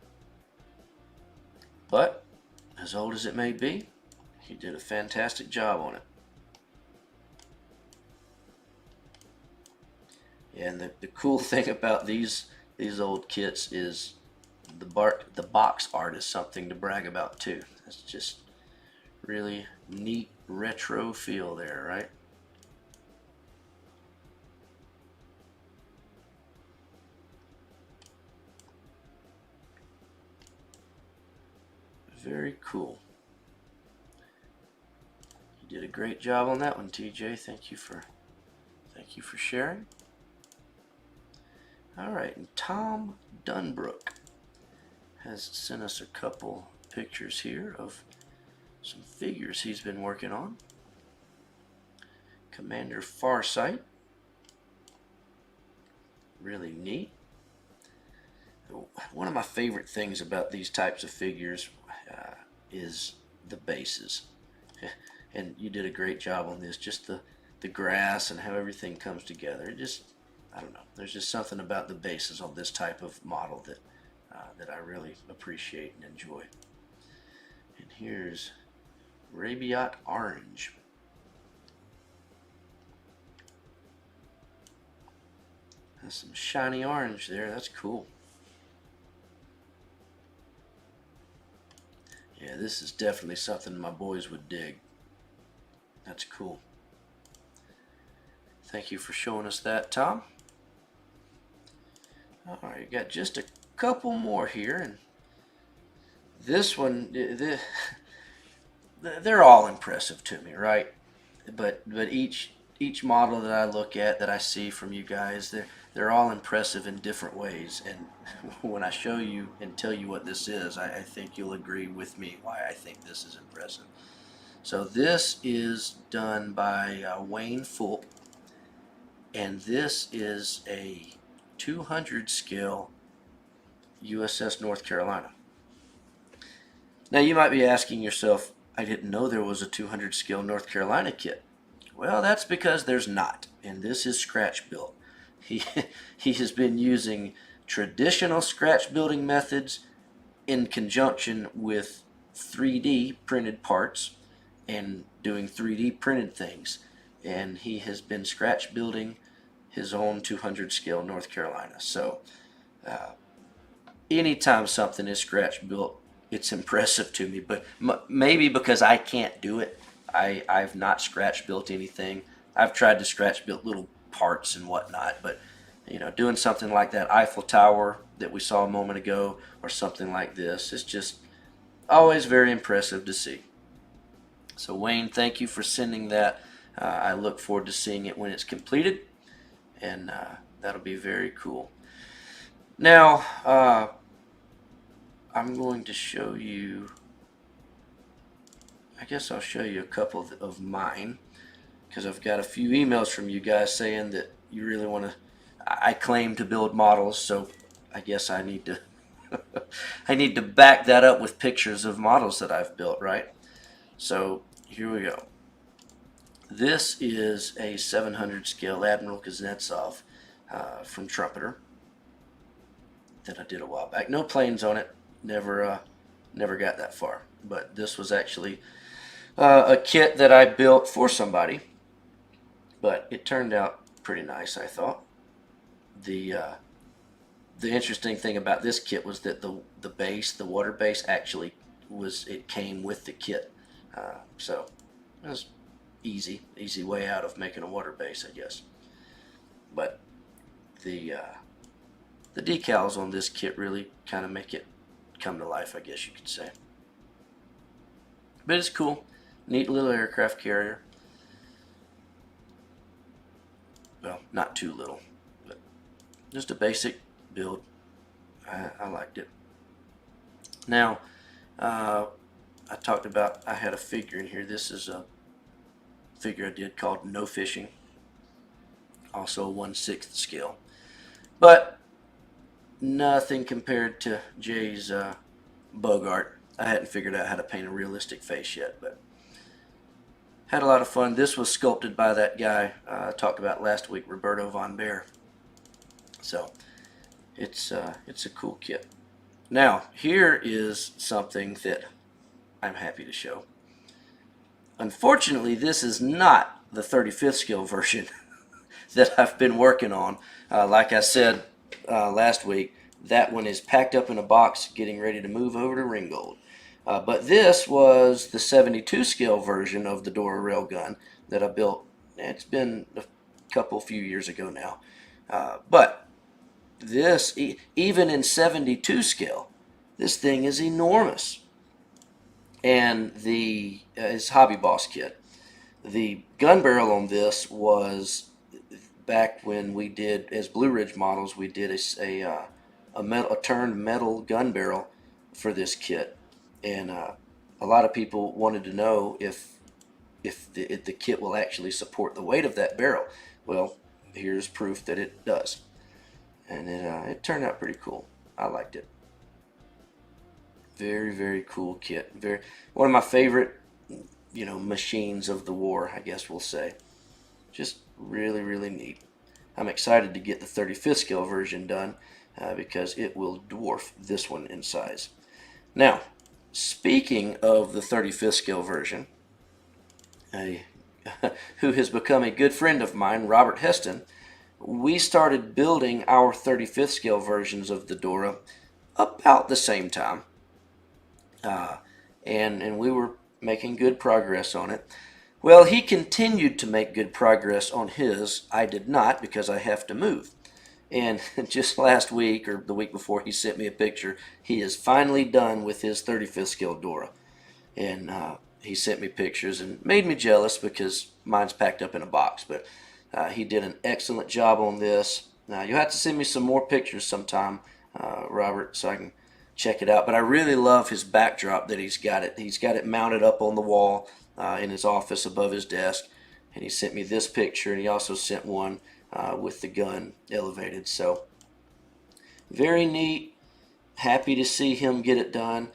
But, as old as it may be, he did a fantastic job on it. And the cool thing about these old kits is the box art is something to brag about too. That's just really neat retro feel there, right? Very cool. You did a great job on that one, TJ. Thank you for sharing. All right, and Tom Dunbrook has sent us a couple pictures here of some figures he's been working on. Commander Farsight, really neat. One of my favorite things about these types of figures is the bases. And you did a great job on this, just the grass and how everything comes together. It just, I don't know, there's just something about the bases on this type of model that I really appreciate and enjoy. And here's Rabiot Orange. That's some shiny orange there, that's cool. Yeah, this is definitely something my boys would dig. That's cool. Thank you for showing us that, Tom. Alright, you got just a couple more here, and this one, they're all impressive to me, right? But each model that I look at, that I see from you guys, they're all impressive in different ways. And when I show you and tell you what this is, I think you'll agree with me why I think this is impressive. So this is done by Wayne Fulp, and this is a 200 scale USS North Carolina. Now you might be asking yourself, I didn't know there was a 200 scale North Carolina kit. Well, that's because there's not, and this is scratch built. He has been using traditional scratch building methods in conjunction with 3D printed parts and doing 3D printed things, and he has been scratch building his own 200 scale North Carolina. So anytime something is scratch built, it's impressive to me, but maybe because I can't do it. I've not scratch built anything. I've tried to scratch build little parts and whatnot, but you know, doing something like that Eiffel Tower that we saw a moment ago, or something like this, it's just always very impressive to see. So Wayne, thank you for sending that. I look forward to seeing it when it's completed, and that'll be very cool. Now, I'm going to show you, I guess I'll show you a couple of mine, because I've got a few emails from you guys saying that you really want to, I claim to build models, so I guess I need to I need to back that up with pictures of models that I've built, right? So here we go. This is a 700 scale Admiral Kuznetsov from Trumpeter. that I did a while back. No planes on it. Never got that far. But this was actually a kit that I built for somebody. But it turned out pretty nice, I thought. The uh, the interesting thing about this kit was that the base, the water base, actually it came with the kit. So it was easy way out of making a water base, I guess. But the uh, the decals on this kit really kind of make it come to life, I guess you could say. But it's cool, neat little aircraft carrier. Well, not too little, but just a basic build. I liked it. Now, I talked about I had a figure in here. This is a figure I did called No Fishing, also 1/6 scale, but nothing compared to Jay's Bogart. I hadn't figured out how to paint a realistic face yet, but had a lot of fun. This was sculpted by that guy I talked about last week, Roberto Von Bear. So it's a cool kit. Now, here is something that I'm happy to show. Unfortunately, this is not the 35th scale version that I've been working on. Like I said last week, that one is packed up in a box getting ready to move over to Ringgold. But this was the 72 scale version of the Dora railgun that I built. It's been a few years ago now. But this, even in 72 scale, this thing is enormous. And it's Hobby Boss kit. The gun barrel on this was back when we did, as Blue Ridge models, we did a turned metal gun barrel for this kit. And a lot of people wanted to know if the kit will actually support the weight of that barrel. Well, here's proof that it does. And it turned out pretty cool. I liked it. Very, very cool kit. One of my favorite, machines of the war, I guess we'll say. Just really, really neat. I'm excited to get the 35th scale version done because it will dwarf this one in size. Now, speaking of the 35th scale version, who has become a good friend of mine, Robert Heston, we started building our 35th scale versions of the Dora about the same time. And we were making good progress on it. Well, he continued to make good progress on his. I did not, because I have to move. And just last week, or the week before, he sent me a picture. He is finally done with his 35th scale Dora. And he sent me pictures and made me jealous because mine's packed up in a box. But he did an excellent job on this. Now, you'll have to send me some more pictures sometime, Robert, so I can check it out. But I really love his backdrop that he's got it. He's got it mounted up on the wall in his office above his desk. And he sent me this picture, and he also sent one with the gun elevated. So very neat. Happy to see him get it done.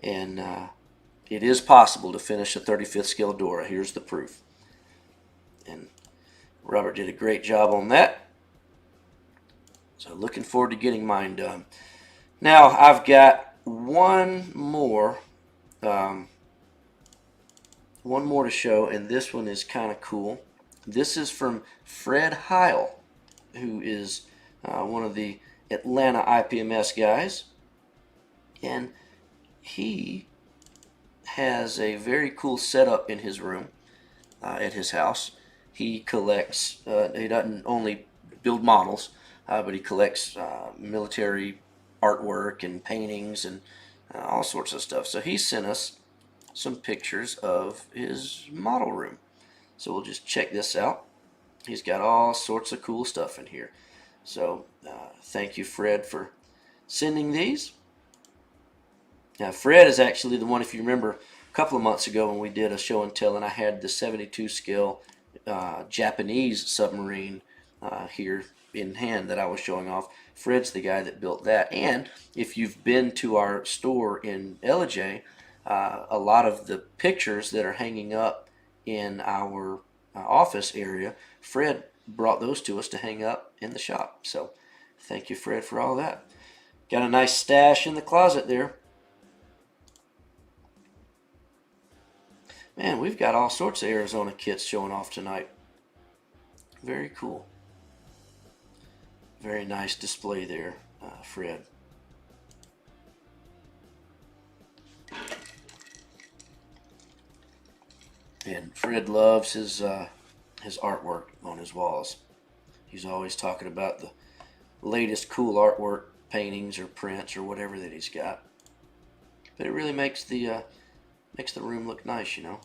And it is possible to finish a 35th scale Dora. Here's the proof. And Robert did a great job on that. So looking forward to getting mine done. Now I've got one more to show, and this one is kind of cool. This is from Fred Heil, who is one of the Atlanta IPMS guys, and he has a very cool setup in his room at his house. He collects, he doesn't only build models, but he collects military artwork and paintings and all sorts of stuff. So he sent us some pictures of his model room. So we'll just check this out. He's got all sorts of cool stuff in here. So thank you, Fred, for sending these. Now, Fred is actually the one, if you remember, a couple of months ago when we did a show and tell, and I had the 72 scale Japanese submarine here in hand that I was showing off. Fred's the guy that built that. And if you've been to our store in LJ, a lot of the pictures that are hanging up in our office area, Fred brought those to us to hang up in the shop. So thank you, Fred, for all that. Got a nice stash in the closet there. Man, we've got all sorts of Arizona kits showing off tonight. Very cool. Very nice display there, Fred. And Fred loves his artwork on his walls. He's always talking about the latest cool artwork, paintings or prints or whatever that he's got. But it really makes the room look nice, you know.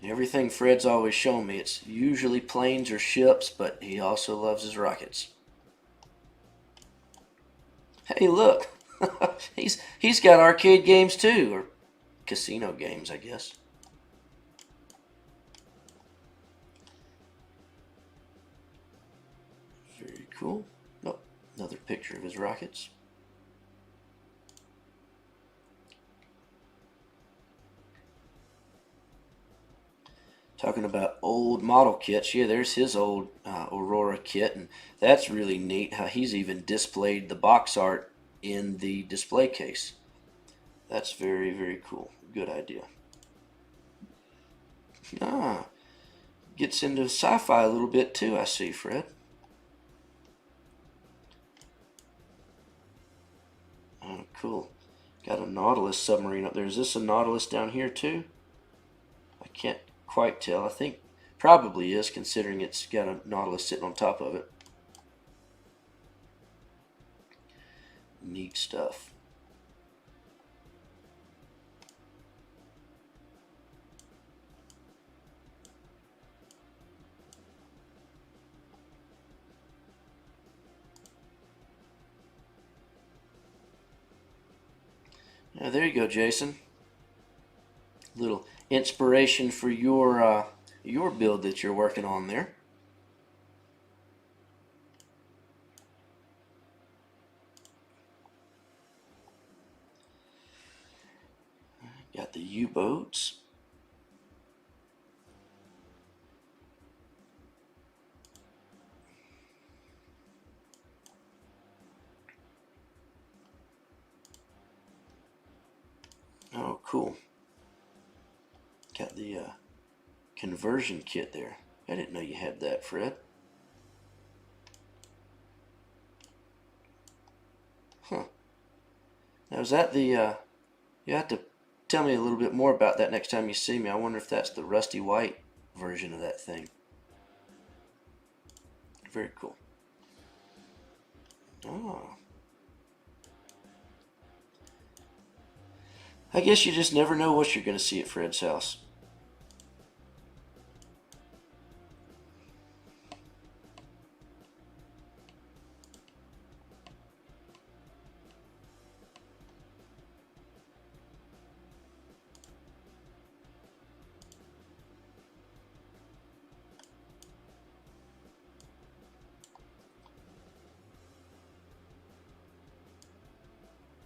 And everything Fred's always shown me, it's usually planes or ships, but he also loves his rockets. Hey, look, he's got arcade games too, or casino games, I guess. Very cool. Oh, another picture of his rockets. Talking about old model kits, yeah, there's his old Aurora kit, and that's really neat how he's even displayed the box art in the display case. That's very, very cool. Good idea. Ah, gets into sci-fi a little bit too, I see, Fred. Oh, cool. Got a Nautilus submarine up there. Is this a Nautilus down here too? I can't quite tell. I think probably is, considering it's got a Nautilus sitting on top of it. Neat stuff. Now there you go, Jason. Little inspiration for your build that you're working on there. Got the U-boats. Oh, cool. Got the conversion kit there. I didn't know you had that, Fred. Huh. Now is that the you have to tell me a little bit more about that next time you see me. I wonder if that's the rusty white version of that thing. Very cool. Oh. I guess you just never know what you're going to see at Fred's house.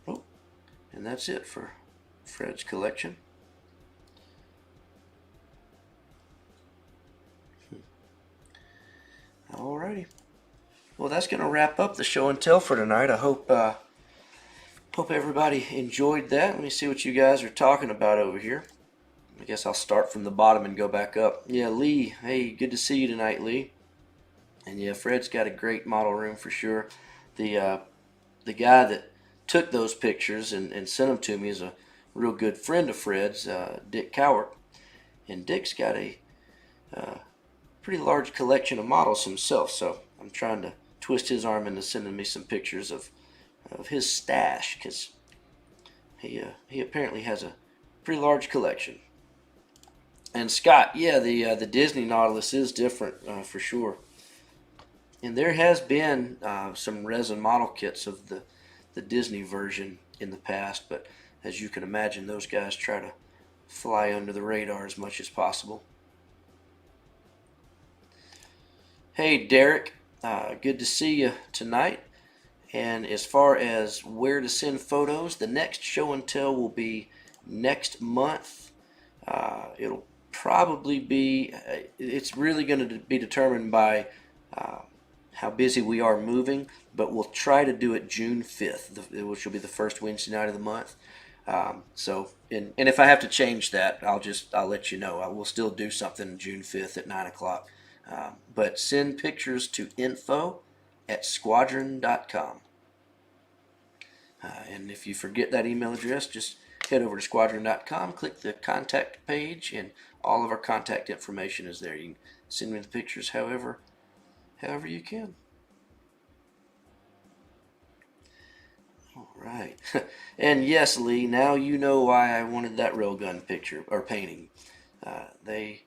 Oh, and that's it for Fred's collection. Alrighty. Well, that's going to wrap up the show and tell for tonight. I hope everybody enjoyed that. Let me see what you guys are talking about over here. I guess I'll start from the bottom and go back up. Yeah, Lee. Hey, good to see you tonight, Lee. And yeah, Fred's got a great model room for sure. The guy that took those pictures and sent them to me is a real good friend of Fred's, Dick Cowart. And Dick's got a pretty large collection of models himself, so I'm trying to twist his arm into sending me some pictures of his stash, because he apparently has a pretty large collection. And Scott, yeah, the Disney Nautilus is different for sure. And there has been some resin model kits of the Disney version in the past, but as you can imagine, those guys try to fly under the radar as much as possible. Hey, Derek, good to see you tonight. And as far as where to send photos, the next show and tell will be next month. It'll probably be, it's really going to be determined by how busy we are moving, but we'll try to do it June 5th, which will be the first Wednesday night of the month. And if I have to change that, I'll let you know. I will still do something June 5th at 9 o'clock. But send pictures to info@squadron.com. And if you forget that email address, just head over to squadron.com, click the contact page, and all of our contact information is there. You can send me the pictures however you can. All right. And yes, Lee, now you know why I wanted that railgun picture or painting. They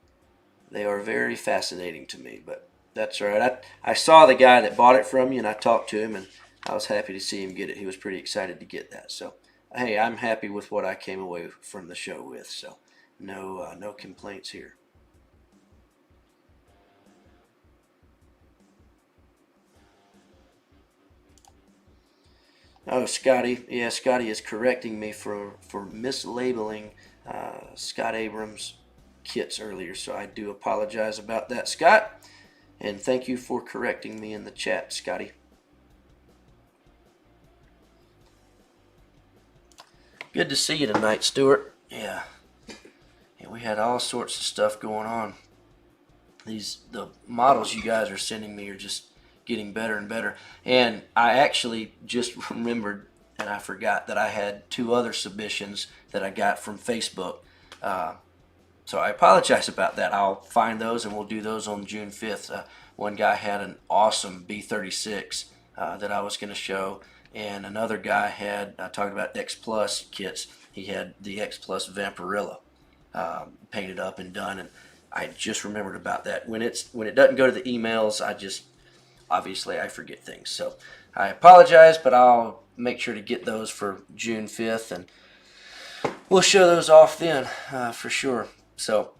are very fascinating to me, but that's all right. I saw the guy that bought it from you, and I talked to him, and I was happy to see him get it. He was pretty excited to get that. So, hey, I'm happy with what I came away from the show with. So, no complaints here. Oh, Scotty. Yeah, Scotty is correcting me for mislabeling Scott Abrams' kits earlier. So I do apologize about that, Scott. And thank you for correcting me in the chat, Scotty. Good to see you tonight, Stuart. Yeah, we had all sorts of stuff going on. The models you guys are sending me are just getting better and better. And I actually just remembered, and I forgot that I had 2 other submissions that I got from Facebook. So I apologize about that. I'll find those and we'll do those on June 5th. One guy had an awesome B-36 that I was going to show, and another guy had, talking about X Plus kits, he had the X Plus Vampirilla painted up and done, and I just remembered about that. When it doesn't go to the emails, obviously I forget things. So I apologize, but I'll make sure to get those for June 5th, and we'll show those off then for sure. So,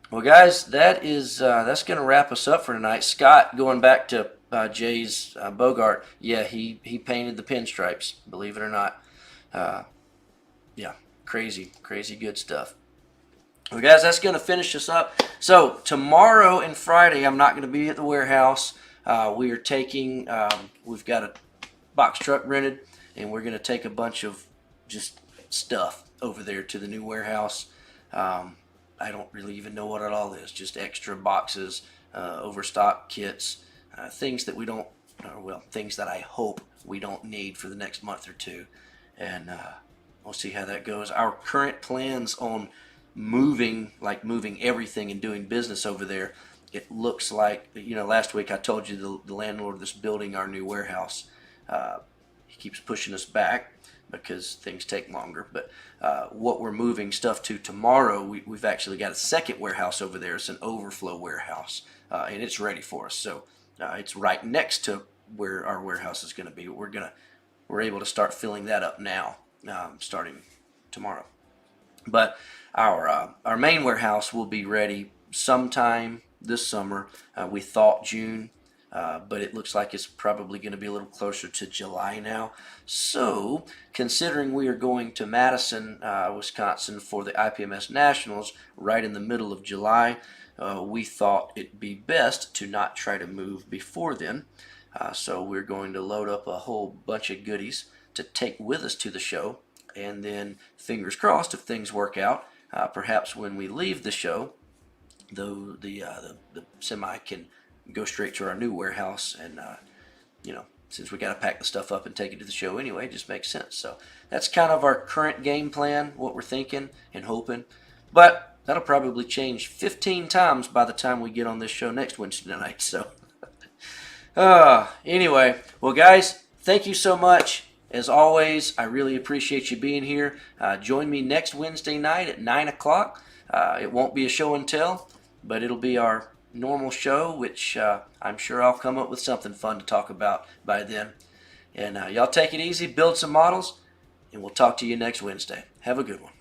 well, guys, that's going to wrap us up for tonight. Scott, going back to Jay's Bogart, yeah, he painted the pinstripes, believe it or not. Yeah, crazy good stuff. Well, guys, that's going to finish us up. So tomorrow and Friday, I'm not going to be at the warehouse. We are taking, we've got a box truck rented, and we're going to take a bunch of just stuff over there to the new warehouse. I don't really even know what it all is. Just extra boxes, overstock kits, things that we don't, things that I hope we don't need for the next month or two. And we'll see how that goes. Our current plans on moving everything and doing business over there, it looks like, last week I told you the landlord that's building our new warehouse, he keeps pushing us back because things take longer. But what we're moving stuff to tomorrow, we've actually got a second warehouse over there. It's an overflow warehouse, and it's ready for us. So it's right next to where our warehouse is going to be. We're able to start filling that up now, starting tomorrow. But our main warehouse will be ready sometime this summer. We thought June, but it looks like it's probably going to be a little closer to July now. So, considering we are going to Madison, Wisconsin for the IPMS Nationals right in the middle of July, we thought it'd be best to not try to move before then. So we're going to load up a whole bunch of goodies to take with us to the show, and then fingers crossed, if things work out, perhaps when we leave the show, the semi can go straight to our new warehouse, and since we got to pack the stuff up and take it to the show anyway, it just makes sense. So that's kind of our current game plan, what we're thinking and hoping, but that'll probably change 15 times by the time we get on this show next Wednesday night. So anyway, well, guys, thank you so much. As always, I really appreciate you being here. Join me next Wednesday night at 9 o'clock. It won't be a show and tell, but it'll be our normal show, which I'm sure I'll come up with something fun to talk about by then. And y'all take it easy, build some models, and we'll talk to you next Wednesday. Have a good one.